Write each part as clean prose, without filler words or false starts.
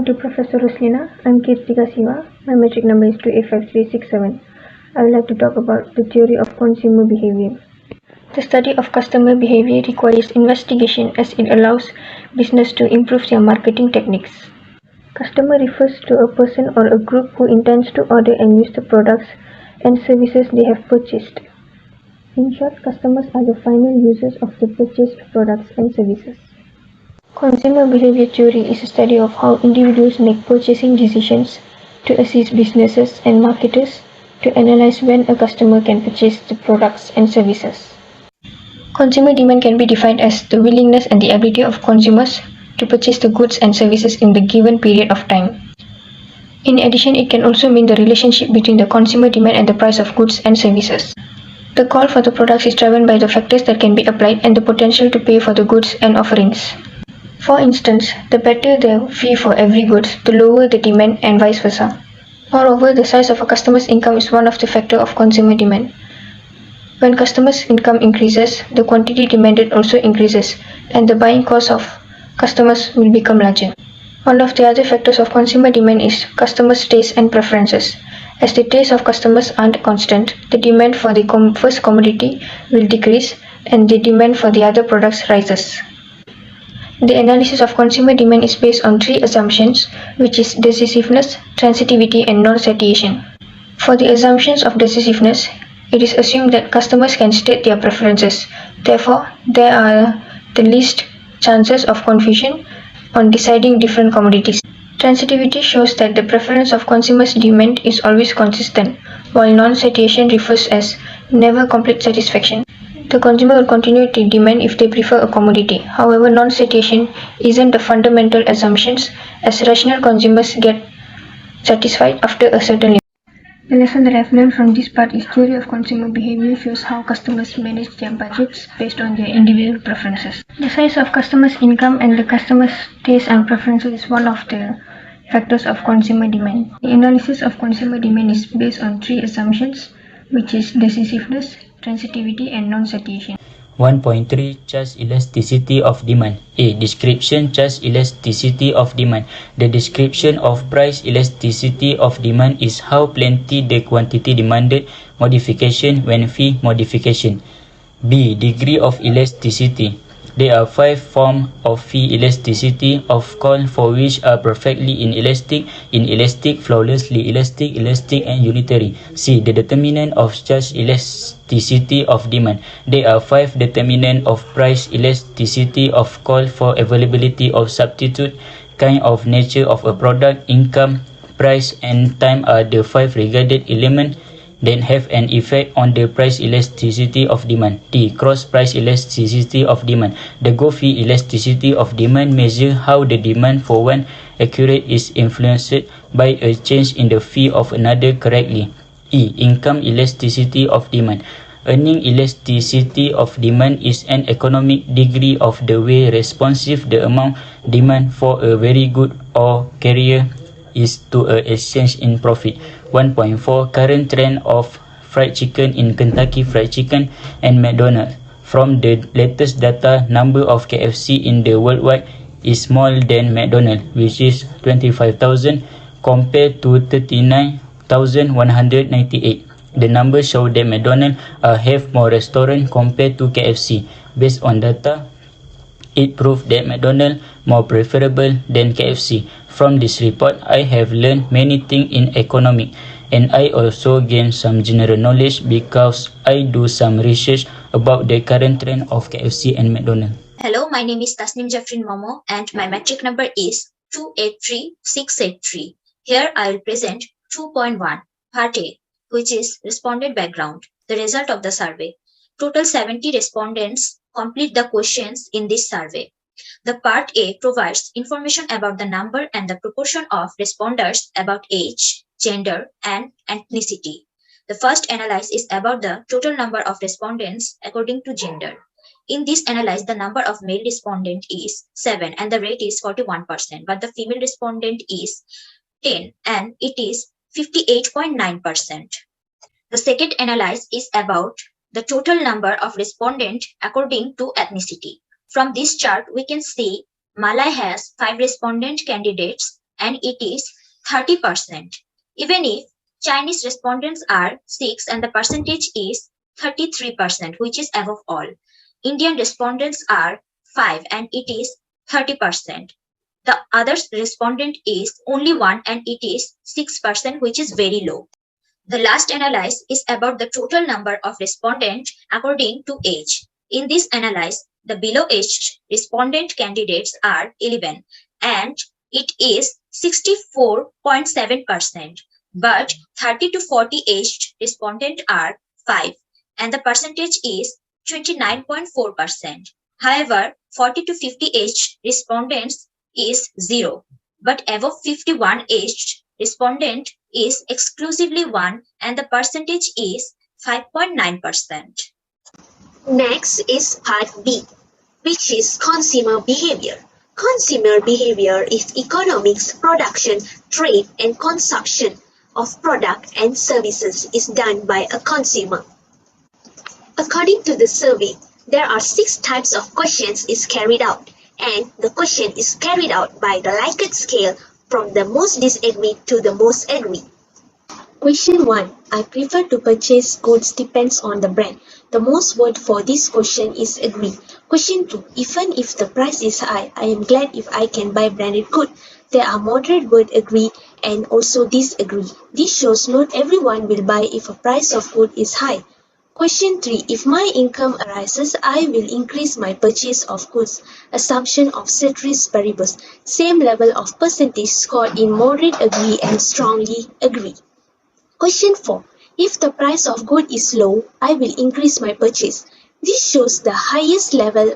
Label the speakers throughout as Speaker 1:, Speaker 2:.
Speaker 1: Welcome to Professor Ruslina. I'm Kirtika Siva. My metric number is 285367. I would like to talk about the theory of consumer behavior. The study of customer behavior requires investigation as it allows business to improve their marketing techniques. Customer refers to a person or a group who intends to order and use the products and services they have purchased. In short, customers are the final users of the purchased products and services. Consumer behavior theory is a study of how individuals make purchasing decisions to assist businesses and marketers to analyze when a customer can purchase the products and services. Consumer demand can be defined as the willingness and the ability of consumers to purchase the goods and services in the given period of time. In addition, it can also mean the relationship between the consumer demand and the price of goods and services. The call for the products is driven by the factors that can be applied and the potential to pay for the goods and offerings. For instance, the better the fee for every good, the lower the demand and vice versa. Moreover, the size of a customer's income is one of the factors of consumer demand. When customers' income increases, the quantity demanded also increases, and the buying cost of customers will become larger. One of the other factors of consumer demand is customers' tastes and preferences. As the tastes of customers aren't constant, the demand for the first commodity will decrease, and the demand for the other products rises. The analysis of consumer demand is based on three assumptions, which is decisiveness, transitivity, and non-satiation. For the assumptions of decisiveness, it is assumed that customers can state their preferences. Therefore, there are the least chances of confusion on deciding different commodities. Transitivity shows that the preference of consumers' demand is always consistent, while non-satiation refers as never complete satisfaction. The consumer will continue to demand if they prefer a commodity. However, non-satiation isn't a fundamental assumption, as rational consumers get satisfied after a certain limit. The lesson that I've learned from this part is theory of consumer behavior shows how customers manage their budgets based on their individual preferences. The size of customers' income and the customers' tastes and preferences is one of the factors of consumer demand. The analysis of consumer demand is based on three assumptions, which is decisiveness, transitivity, and non-satiation.
Speaker 2: 1.3 Charge elasticity of demand. A. Description charge elasticity of demand. The description of price elasticity of demand is how plenty the quantity demanded modification when fee modification. B. Degree of elasticity. There are 5 forms of fee elasticity of call for which are perfectly inelastic, flawlessly elastic, and unitary. C. The determinant of charge elasticity of demand. There are 5 determinants of price elasticity of call for availability of substitute, kind of nature of a product, income, price, and time are the 5 regarded elements that have an effect on the price elasticity of demand. D. Cross price elasticity of demand. The go fee elasticity of demand measures how the demand for one accurate is influenced by a change in the fee of another correctly. E. Income elasticity of demand. Earning elasticity of demand is an economic degree of the way responsive the amount demand for a very good or carrier is to a exchange in profit. 1.4 Current trend of fried chicken in Kentucky Fried Chicken and McDonald's. From the latest data, number of KFC in the worldwide is more than McDonald's, which is 25,000 compared to 39,198. The numbers show that McDonald's have more restaurants compared to KFC. Based on data, it proved that McDonald's more preferable than KFC. From this report, I have learned many things in economics, and I also gained some general knowledge because I do some research about the current trend of KFC and McDonald's.
Speaker 3: Hello, my name is Tasnim Jafrin Momo and my metric number is 283683. Here I will present 2.1 Part A, which is respondent background, the result of the survey. Total 70 respondents complete the questions in this survey. The Part A provides information about the number and the proportion of responders about age, gender, and ethnicity. The first analysis is about the total number of respondents according to gender. In this analysis, the number of male respondent is 7 and the rate is 41%, but the female respondent is 10 and it is 58.9%. The second analysis is about the total number of respondents according to ethnicity. From this chart, we can see Malay has 5 respondent candidates and it is 30%. Even if Chinese respondents are 6 and the percentage is 33%, which is above all. Indian respondents are 5 and it is 30%. The other respondent is only 1 and it is 6%, which is very low. The last analysis is about the total number of respondents according to age. In this analysis, the below-aged respondent candidates are 11 and it is 64.7%. But 30 to 40 aged respondents are 5 and the percentage is 29.4%. However, 40 to 50 aged respondents is 0, but above 51 aged respondent is exclusively 1 and the percentage is 5.9%.
Speaker 4: Next is part B, which is consumer behavior. Consumer behavior is economics, production, trade, and consumption of product and services is done by a consumer. According to the survey, there are 6 types of questions is carried out, and the question is carried out by the Likert scale from the most disagree to the most agree. Question 1. I prefer to purchase goods depends on the brand. The most vote for this question is agree. Question 2. Even if the price is high, I am glad if I can buy branded good. There are moderate vote agree and also disagree. This shows not everyone will buy if a price of good is high. Question 3. If my income arises, I will increase my purchase of goods. Assumption of ceteris paribus. Same level of percentage scored in moderate agree and strongly agree. Question 4. If the price of good is low, I will increase my purchase. This shows the highest level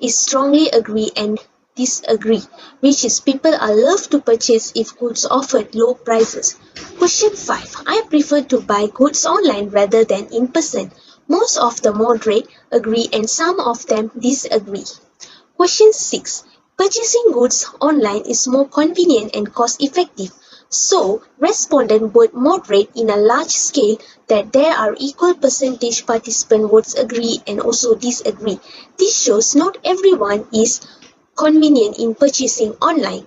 Speaker 4: is strongly agree and disagree, which is people are love to purchase if goods offered low prices. Question 5. I prefer to buy goods online rather than in person. Most of the moderate agree and some of them disagree. Question 6. Purchasing goods online is more convenient and cost-effective. So, respondent vote moderate in a large scale that there are equal percentage participant votes agree and also disagree. This shows not everyone is convenient in purchasing online.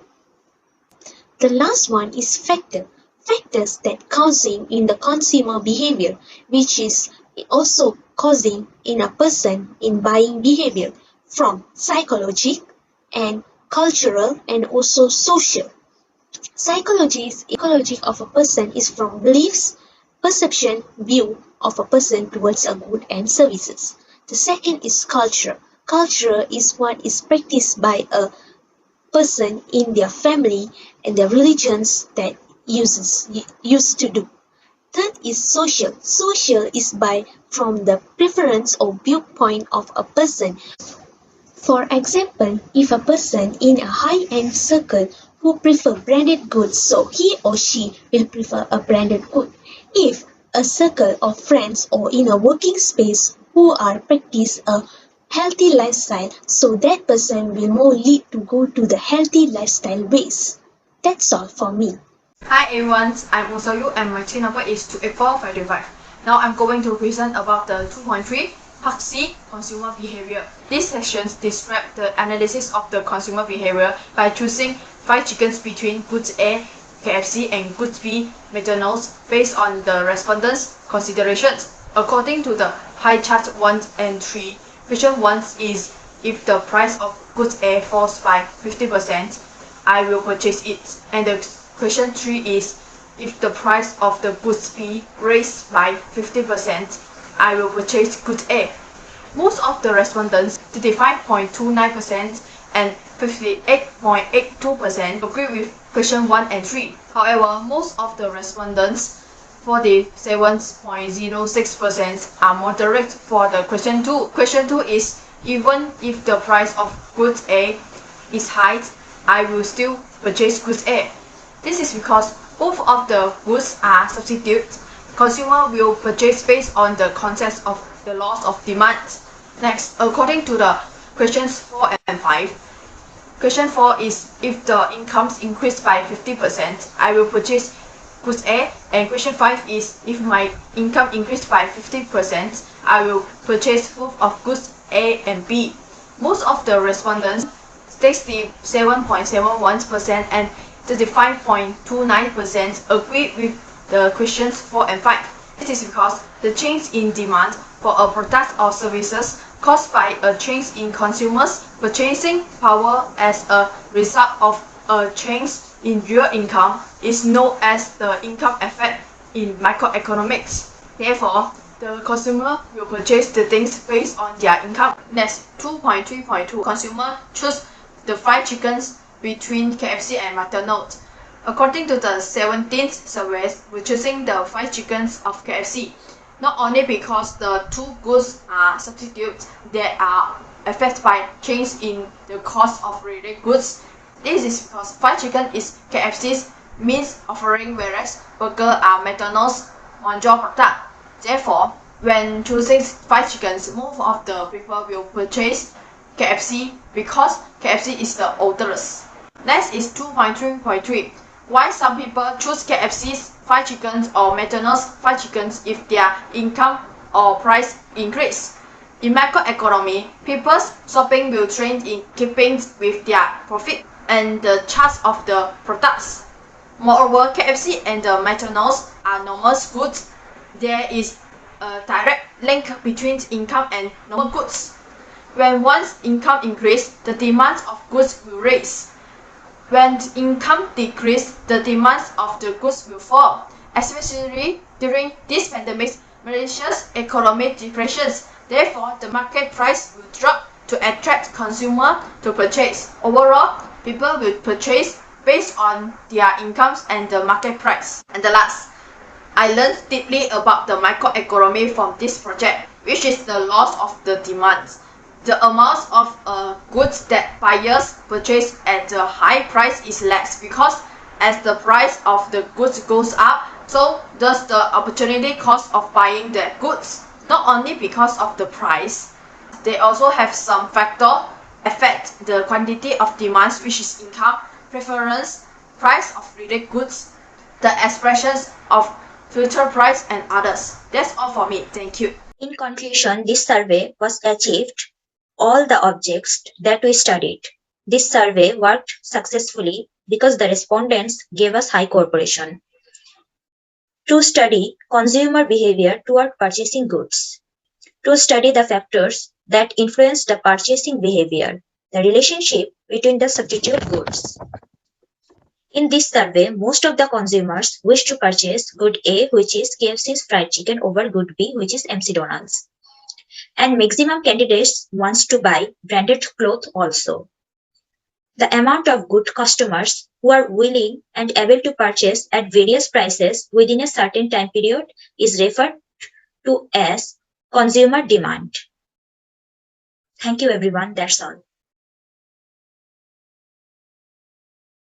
Speaker 4: The last one is factors that causing in the consumer behavior, which is also causing in a person in buying behavior from psychology and cultural and also social. Psychology of a person is from beliefs, perception, view of a person towards a good and services. The second is culture. Culture is what is practiced by a person in their family and their religions that used to do. Third is social. Social is by from the preference or viewpoint of a person. For example, if a person in a high-end circle who prefer branded goods, so he or she will prefer a branded good. If a circle of friends or in a working space who are practice a healthy lifestyle, so that person will more lead to go to the healthy lifestyle ways. That's all for me.
Speaker 5: Hi everyone, I'm Osoyu and my team number is 28455. Now I'm going to present about the 2.3 Part C, Consumer Behavior. These sessions describe the analysis of the consumer behavior by choosing 5 chickens between goods A, KFC and goods B, McDonald's, based on the respondents' considerations. According to the pie chart 1 and 3, question 1 is if the price of goods A falls by 50%, I will purchase it. And the question 3 is if the price of the goods B raised by 50%, I will purchase goods A. Most of the respondents, 35.29% and 58.82%, agree with question 1 and 3. However, most of the respondents, 47.06%, are moderate for the question 2. Question 2 is even if the price of goods A is high, I will still purchase goods A. This is because both of the goods are substitutes. Consumer will purchase based on the concept of the loss of demand. Next, according to the questions 4 and 5, question 4 is if the incomes increase by 50%, I will purchase goods A, and question 5 is if my income increased by 50%, I will purchase both of goods A and B. Most of the respondents, 67.71% and 35.29% agree with the questions 4 and 5. This is because the change in demand for a product or services caused by a change in consumers' purchasing power as a result of a change in real income is known as the income effect in microeconomics. Therefore, the consumer will purchase the things based on their income. Next, 2.3.2, consumer choose the fried chickens between KFC and McDonald's. According to the 17th survey, we're choosing the fried chickens of KFC, not only because the two goods are substitutes that are affected by change in the cost of related goods. This is because fried chicken is KFC's means offering, whereas burger are McDonald's Montreal product. Therefore, when choosing fried chickens, most of the people will purchase KFC because KFC is the oldest. Next is 2.3.3. Why some people choose KFC's fried chickens or McDonald's fried chickens if their income or price increase? In macroeconomy, people's shopping will trend in keeping with their profit and the charge of the products. Moreover, KFC and the McDonald's are normal goods. There is a direct link between income and normal goods. When one's income increases, the demand of goods will rise. When income decreases, the demand of the goods will fall. Especially during this pandemic, Malaysia's economic depressions. Therefore, the market price will drop to attract consumers to purchase. Overall, people will purchase based on their incomes and the market price. And the last, I learned deeply about the microeconomy from this project, which is the loss of the demand. The amount of goods that buyers purchase at a high price is less because as the price of the goods goes up, so does the opportunity cost of buying the goods. Not only because of the price, they also have some factor affect the quantity of demands, which is income, preference, price of related goods, the expressions of future price and others. That's all for me. Thank you.
Speaker 3: In conclusion, this survey was achieved all the objects that we studied. This survey worked successfully because the respondents gave us high cooperation to study consumer behavior toward purchasing goods, to study the factors that influence the purchasing behavior, the relationship between the substitute goods. In this survey, most of the consumers wish to purchase good A, which is KFC's fried chicken, over good B, which is MC Donald's. And maximum candidates wants to buy branded clothes also. The amount of good customers who are willing and able to purchase at various prices within a certain time period is referred to as consumer demand. Thank you everyone, that's all.